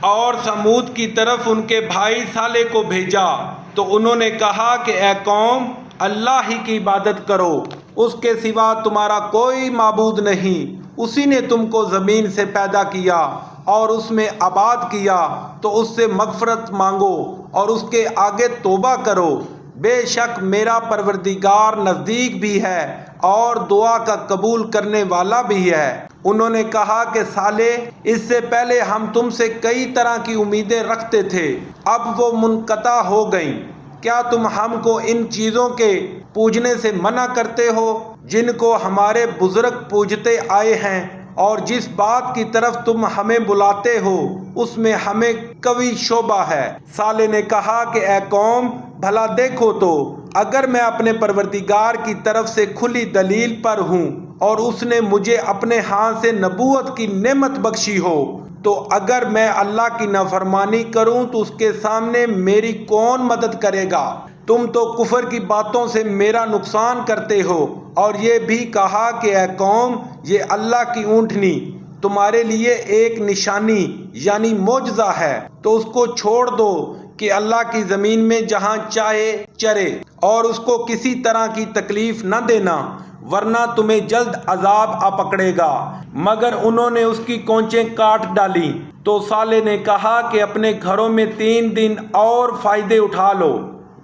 اور سمود کی طرف ان کے بھائی صالح کو بھیجا تو انہوں نے کہا کہ اے قوم، اللہ ہی کی عبادت کرو، اس کے سوا تمہارا کوئی معبود نہیں۔ اسی نے تم کو زمین سے پیدا کیا اور اس میں آباد کیا، تو اس سے مغفرت مانگو اور اس کے آگے توبہ کرو۔ بے شک میرا پروردگار نزدیک بھی ہے اور دعا کا قبول کرنے والا بھی ہے۔ انہوں نے کہا کہ صالح، اس سے پہلے ہم تم سے کئی طرح کی امیدیں رکھتے تھے، اب وہ منقطع ہو گئیں۔ کیا تم ہم کو ان چیزوں کے پوجنے سے منع کرتے ہو جن کو ہمارے بزرگ پوجتے آئے ہیں؟ اور جس بات کی طرف تم ہمیں بلاتے ہو اس میں ہمیں قوی شبہ ہے۔ صالح نے کہا کہ اے قوم، بھلا دیکھو تو، اگر میں اپنے پروردگار کی طرف سے کھلی دلیل پر ہوں اور اس نے مجھے اپنے ہاں سے نبوت کی نعمت بخشی ہو، تو اگر میں اللہ کی نافرمانی کروں تو اس کے سامنے میری کون مدد کرے گا؟ تم تو کفر کی باتوں سے میرا نقصان کرتے ہو۔ اور یہ بھی کہا کہ اے قوم، یہ اللہ کی اونٹنی تمہارے لیے ایک نشانی یعنی معجزہ ہے، تو اس کو چھوڑ دو کہ اللہ کی زمین میں جہاں چاہے چرے، اور اس کو کسی طرح کی تکلیف نہ دینا، ورنہ تمہیں جلد عذاب آ پکڑے گا۔ مگر انہوں نے اس کی کونچیں کاٹ ڈالیں۔ تو صالح نے کہا کہ اپنے گھروں میں 3 دن اور فائدے اٹھا لو،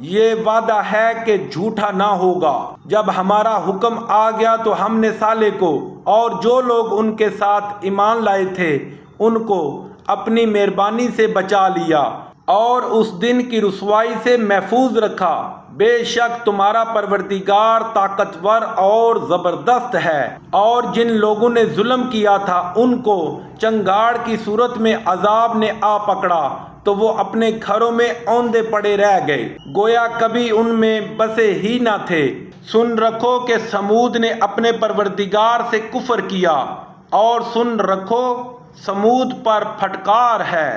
یہ وعدہ ہے کہ جھوٹا نہ ہوگا۔ جب ہمارا حکم آ گیا تو ہم نے صالح کو اور جو لوگ ان کے ساتھ ایمان لائے تھے ان کو اپنی مہربانی سے بچا لیا اور اس دن کی رسوائی سے محفوظ رکھا۔ بے شک تمہارا پروردگار طاقتور اور زبردست ہے۔ اور جن لوگوں نے ظلم کیا تھا ان کو چنگاڑ کی صورت میں عذاب نے آ پکڑا تو وہ اپنے گھروں میں اوندے پڑے رہ گئے، گویا کبھی ان میں بسے ہی نہ تھے۔ سن رکھو کہ سمود نے اپنے پروردگار سے کفر کیا، اور سن رکھو سمود پر پھٹکار ہے۔